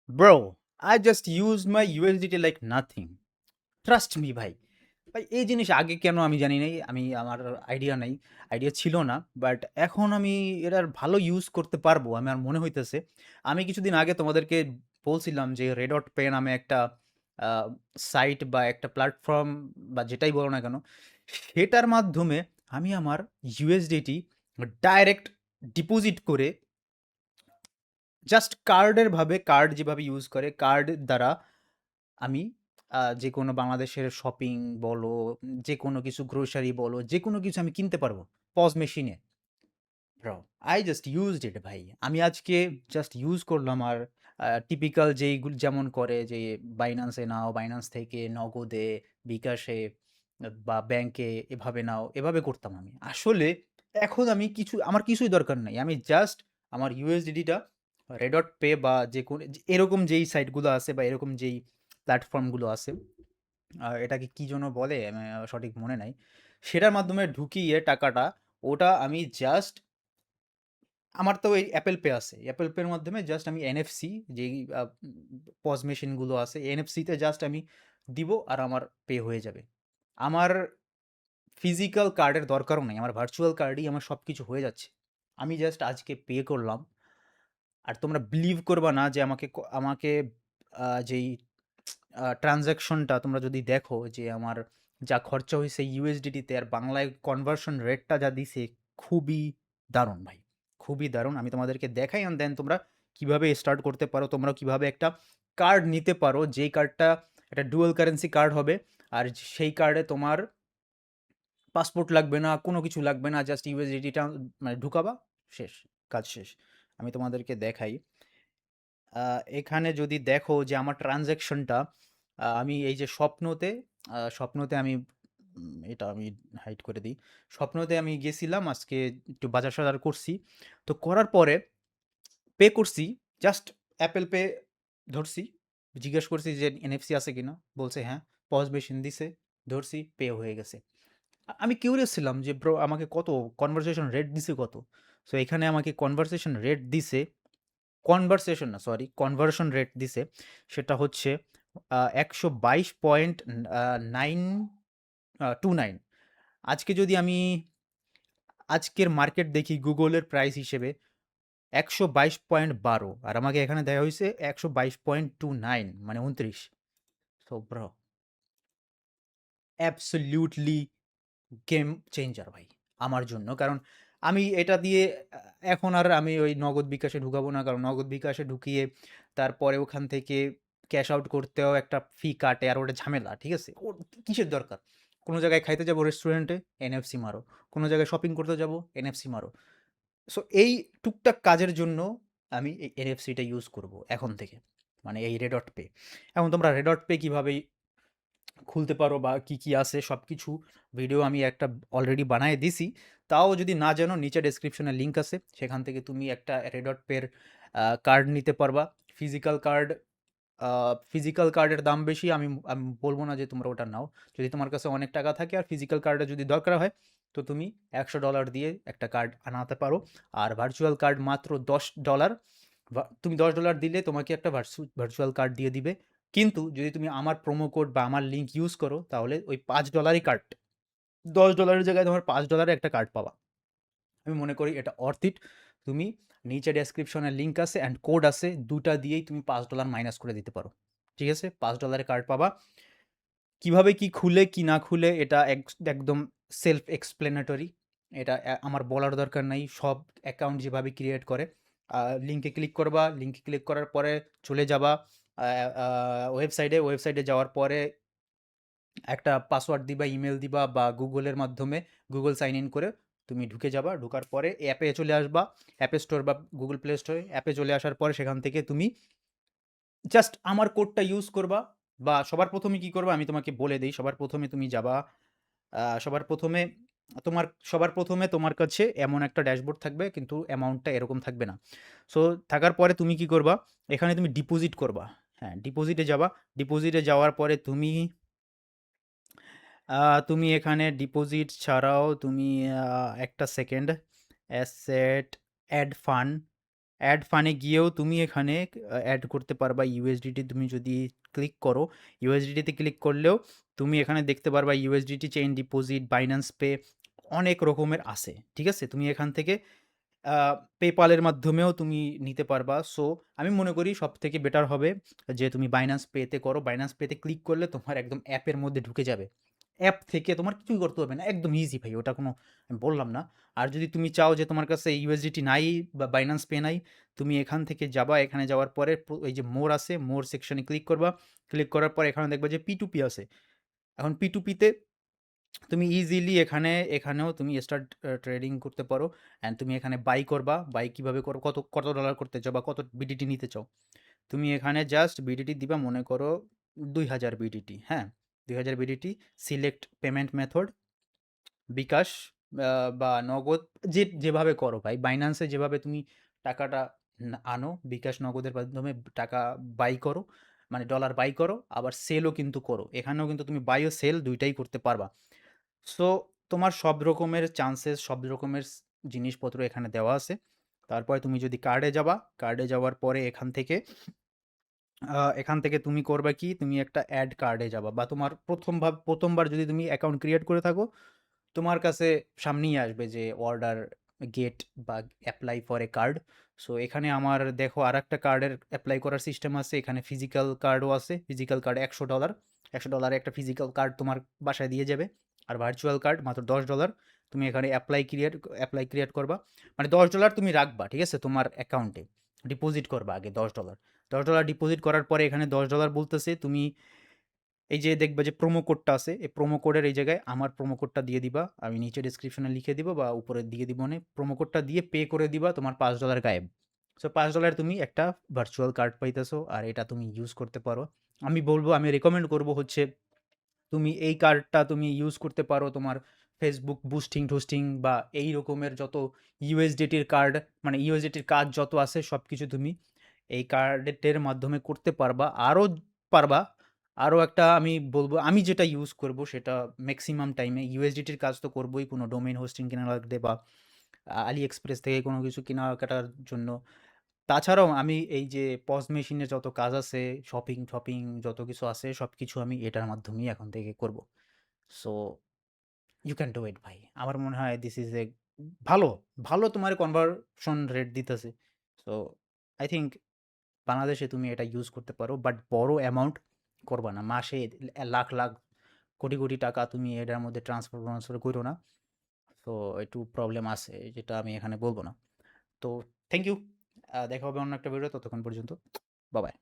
Bro, I just used my USDT like nothing. Trust me ভাই। ভাই এই জিনিস আগে কেন আমি জানি নাই। আমার আইডিয়া নাই। আইডিয়া ছিল না। বাট এখন আমি এটার ভালো ইউজ করতে পারবো। আমার মনে হইতেছে। আমি কিছুদিন আগে তোমাদেরকে বলছিলাম যে Red.Pay নামে একটা আ সাইট বা একটা প্ল্যাটফর্ম বা যেটাই বলো না কেন, সেটার মাধ্যমে আমি আমার USDT ডাইরেক্ট ডিপোজিট করে জাস্ট কার্ড যেভাবে ইউজ করে কার্ড দ্বারা আমি যে কোনো বাংলাদেশের শপিং বলো, যে কোনো কিছু গ্রোসারি বলো, যে কোনো কিছু আমি কিনতে পারবো পজ মেশিনে। ব্রো, আই জাস্ট ইউজড ইট ভাই। আমি আজকে জাস্ট ইউজ করলাম আর টিপিক্যাল যেইগুলো যেমন করে যে বাইন্যান্সে নাও, বাইন্যান্স থেকে নগদে, বিকাশে বা ব্যাংকে এভাবে নাও, এভাবে করতাম আমি। আসলে এখন আমি আমার কিছুই দরকার নাই। আমি জাস্ট আমার ইউএসডিটিটা Red.Pay বা যে কোনো এরকম যেই সাইটগুলো আছে বা এরকম যেই প্ল্যাটফর্মগুলো আছে, এটাকে কি যেন বলে? আমি সঠিক মনে নাই। সেটার মাধ্যমে ঢুকিয়ে টাকাটা, ওটা আমি জাস্ট আমার তো এই Apple Pay আছে। Apple Pay এর মাধ্যমে জাস্ট আমি NFC যেই পজ মেশিনগুলো আছে, NFC তে জাস্ট আমি দিব আর আমার পে হয়ে যাবে। আমার ফিজিক্যাল কার্ডের দরকারও নাই। আমার ভার্চুয়াল কার্ডেই আমার সবকিছু হয়ে যাচ্ছে। আমি জাস্ট আজকে পে করলাম। আর তোমরা বিলিভ করবা না যে আমাকে যেই ট্রানজ্যাকশনটা তোমরা যদি দেখো যে আমার যা খরচা হইছে USDT তে আর বাংলায় কনভার্সন রেটটা যা দিছে, খুবই দারুণ ভাই। খুবই দারুণ। আমি তোমাদেরকে দেখাই অ্যান্ড দেন তোমরা কিভাবে স্টার্ট করতে পারো। তোমরা কিভাবে একটা কার্ড নিতে পারো, যেই কার্ডটা একটা ডুয়াল কারেন্সি কার্ড হবে। আর সেই কার্ডে তোমার পাসপোর্ট লাগবে না, কোনো কিছু লাগবে না। জাস্ট USDT মানে ঢুকাবা, শেষ, কাজ শেষ। আমি তোমাদেরকে দেখাই। এখানে যদি দেখো যে আমার ট্রানজ্যাকশনটা, আমি এই যে স্বপ্নতে আমি এটা আমি হাইড করে দিই। স্বপ্নতে আমি গেছিলাম আজকে, একটু বাজার সাজার করছি। তো করার পরে পে করছি, জাস্ট অ্যাপেল পে ধরছি, জিজ্ঞেস করছি যে NFC আছে কিনা, বলছে হ্যাঁ, পজ মেশিন দিছে, ধরছি, পে হয়ে গেছে। আমি কিউরিয়াস ছিলাম যে ব্রো আমাকে কত কনভারসেশন রেট দিছে কত। সো এখানে আমাকে কনভারসেশন রেট দিছে, কনভারসেশন না সরি, কনভার্সন রেট দিছে। সেটা হচ্ছে 122.929। আজকে যদি আমি আজকের মার্কেট দেখি গুগলের প্রাইস হিসেবে 122.12, আর আমাকে এখানে দেওয়া হয়েছে 122.29, মানে 29। So bro, absolutely game changer ভাই আমার জন্য। কারণ আমি এটা দিয়ে এখন আর আমি ওই নগদ বিকাশে ঢুকাবো না। কারণ নগদ বিকাশে ঢুকিয়ে তারপরে ওখান থেকে ক্যাশ আউট করতেও একটা ফি কাটে, আর ওটা ঝামেলা, ঠিক আছে? ওর কিসের দরকার? কোনো জায়গায় খাইতে যাবো রেস্টুরেন্টে, NFC মারো। কোনো জায়গায় শপিং করতে যাবো, NFC মারো। সো এই টুকটাক কাজের জন্য আমি এই NFCটা ইউজ করব এখন থেকে, মানে এই Red.Pay। এখন তোমরা Red.Pay কিভাবে খুলতে পারো বা কি কি আছে সব কিছু ভিডিও আমি একটা অলরেডি বানায় দিছি। তাও যদি না জানো, নিচে ডেসক্রিপশনে লিঙ্ক আছে, সেখান থেকে তুমি একটা Red.Pay কার্ড নিতে পারবা। ফিজিক্যাল কার্ড, ফিজিক্যাল কার্ডের দাম বেশি, আমি আমি বলবো না যে তোমরা ওটা নাও। যদি তোমার কাছে অনেক টাকা থাকে আর ফিজিক্যাল কার্ডে যদি দরকার হয়, তো তুমি $100 দিয়ে একটা কার্ড আনাতে পারো। আর ভার্চুয়াল কার্ড মাত্র $10। তুমি $10 দিলে তোমাকে একটা ভার্চুয়াল কার্ড দিয়ে দিবে। কিন্তু যদি তুমি আমার প্রোমো কোড বা আমার লিঙ্ক ইউজ করো, তাহলে ওই $5 কার্ড, $10 জায়গায় তোমার $5 একটা কার্ড পাবা। আমি মনে করি এটা অর্থ ইট। তুমি নিচে ডেসক্রিপশনে লিঙ্ক আছে অ্যান্ড কোড আছে, দুটা দিয়েই তুমি $5 মাইনাস করে দিতে পারো। ঠিক আছে, $5 কার্ড পাবা। কিভাবে কি খুলে কি না খুলে এটা একদম সেলফ এক্সপ্লেনেটরি। এটা আমার বলার দরকার নাই। সব অ্যাকাউন্ট যেভাবে ক্রিয়েট করে, লিঙ্কে ক্লিক করবা, লিঙ্কে ক্লিক করার পরে চলে যাবা ওয়েবসাইটে যাওয়ার পরে একটা পাসওয়ার্ড দিবা, ইমেল দিবা বা গুগলের মাধ্যমে গুগল সাইন ইন করে তুমি ঢুকে যাবা। ঢোকার পরে অ্যাপে চলে আসবা, অ্যাপে স্টোর বা গুগল প্লে স্টোরে। অ্যাপে চলে আসার পরে সেখান থেকে তুমি জাস্ট আমার কোডটা ইউজ করবা। বা সবার ১ম কী করবা আমি তোমাকে বলে দেই। সবার ১ম তুমি যাবা, সবার ১ম সবার ১ম তোমার কাছে এমন একটা ড্যাশবোর্ড থাকবে, কিন্তু অ্যামাউন্টটা এরকম থাকবে না। সো থাকার পরে তুমি কি করবা, এখানে তুমি ডিপোজিট করবা। হ্যাঁ, ডিপোজিটে যাবা। ডিপোজিটে যাওয়ার পরে তুমি এখানে ডিপোজিট ছাড়াও তুমি একটা second, asset, add fund, add ফানে গিয়েও তুমি এখানে অ্যাড করতে পারবা ইউএসডিটি। তুমি যদি ক্লিক করো, ইউএসডিটিতে ক্লিক করলেও তুমি এখানে দেখতে পারবা USDT chain deposit, Binance pay, অনেক রকমের আছে। ঠিক আছে? তুমি এখান থেকে পেপ্যালের মাধ্যমেও তুমি নিতে পারবা। সো আমি মনে করি সবথেকে বেটার হবে যে তুমি বাইন্যান্স পেতে করো। বাইন্যান্স পেতে ক্লিক করলে তোমার একদম অ্যাপের মধ্যে ঢুকে যাবে। অ্যাপ থেকে তোমার কিছুই করতে হবে না। একদম ইজি ভাই। ওটা কোনো আমি বললাম না। আর যদি তুমি চাও যে তোমার কাছে ইউএসডিটি নাই বা বাইন্যান্স পে নাই, তুমি এখান থেকে যাবা। এখানে যাওয়ার পরে এই যে মোর আছে, মোর সেকশনে ক্লিক করবা। ক্লিক করার পর এখানে দেখবা যে P2P আছে। এখন P2P তে তুমি ইজিলি এখানেও তুমি স্টার্ট ট্রেডিং করতে পারো। অ্যান্ড তুমি এখানে বাই করবা। বাই কিভাবে করো, কত ডলার করতে চাও বা কত বিডিটি নিতে চাও, তুমি এখানে জাস্ট বিডিটি দিবা। মনে করো 2000 বিডিটি। হ্যাঁ, 2000 বিডিটি। সিলেক্ট পেমেন্ট মেথড, বিকাশ বা নগদ, যেভাবে করো ভাই। বাইন্যান্সে যেভাবে তুমি টাকাটা আনো, বিকাশ নগদের মাধ্যমে টাকা বাই করো, মানে ডলার বাই করো, আবার সেলও কিন্তু করো। এখানেও কিন্তু তুমি বাই ও সেল দুইটাই করতে পারবা। সো তোমার সব রকমের চান্সেস, সব রকমের জিনিসপত্র এখানে দেওয়া আছে। তারপরে তুমি যদি কার্ডে যাবা, কার্ডে যাওয়ার পরে এখান থেকে তুমি করবা কি, তুমি একটা অ্যাড কার্ডে যাবা, বা তোমার প্রথমবার যদি তুমি অ্যাকাউন্ট ক্রিয়েট করে থাকো, তোমার কাছে সামনেই আসবে যে অর্ডার গেট বা apply for a card. So এখানে আমার দেখো আর একটা কার্ডের অ্যাপ্লাই করার সিস্টেম আছে। এখানে ফিজিক্যাল কার্ডও আছে। ফিজিক্যাল কার্ড $100, $100 একটা ফিজিক্যাল কার্ড তোমার বাসায় দিয়ে যাবে। আর ভার্চুয়াল কার্ড মাত্র $10। তুমি এখানে অ্যাপ্লাই ক্রিয়েট করবা, মানে $10 তুমি রাখবা, ঠিক আছে, তোমার অ্যাকাউন্টে ডিপোজিট করবা আগে $10। $10 ডিপোজিট করার পরে এখানে $10 বলতেছে। তুমি এই যে দেখবা যে প্রোমো কোডটা আছে, এই প্রোমো কোডের এই জায়গায় আমার প্রোমো কোডটা দিয়ে দিবা। আমি নিচে ডিসক্রিপশনে লিখে দিব বা উপরে দিয়ে দিব, মানে প্রোমো কোডটা দিয়ে পে করে দিবা, তোমার $5 গায়েব। সো $5 তুমি একটা ভার্চুয়াল কার্ড পাইতেছো, আর এটা তুমি ইউজ করতে পারো। আমি রেকমেন্ড করব হচ্ছে তুমি এই কার্ডটা তুমি ইউজ করতে পারো তোমার ফেসবুক বুস্টিং টুস্টিং বা এই রকমের যত ইউএসডিটির কার্ড, মানে ইউএসডিটির কাজ যত আছে সব কিছু তুমি এই কার্ডের মাধ্যমে করতে পারবা। পারবা আরও একটা আমি বলবো, আমি যেটা ইউজ করব সেটা ম্যাক্সিমাম টাইমে ইউএসডিটির কাজ তো করবোই, কোনো ডোমেইন হোস্টিং কেনা লাগবে বা আলি এক্সপ্রেস থেকে কোনো কিছু কেনাকাটার জন্য। তাছাড়াও আমি এই যে পজ মেশিনের যত কাজ আছে, শপিং টপিং যত কিছু আছে, সব কিছু আমি এটার মাধ্যমেই এখন থেকে করব। So you can do it ভাই। আমার মনে হয় দিস ইজ এ ভালো, ভালো তোমার কনভার্সন রেট দিতেছে। সো আই থিঙ্ক বাংলাদেশে তুমি এটা ইউজ করতে পারো, বাট বড় অ্যামাউন্ট করবা না। মাসে লাখ লাখ কোটি কোটি টাকা তুমি এটার মধ্যে ট্রান্সফার করো না। তো একটু প্রবলেম আছে, যেটা আমি এখানে বলবো না। তো থ্যাংক ইউ। দেখা হবে অন্য একটা ভিডিও। ততক্ষণ পর্যন্ত বাবাই।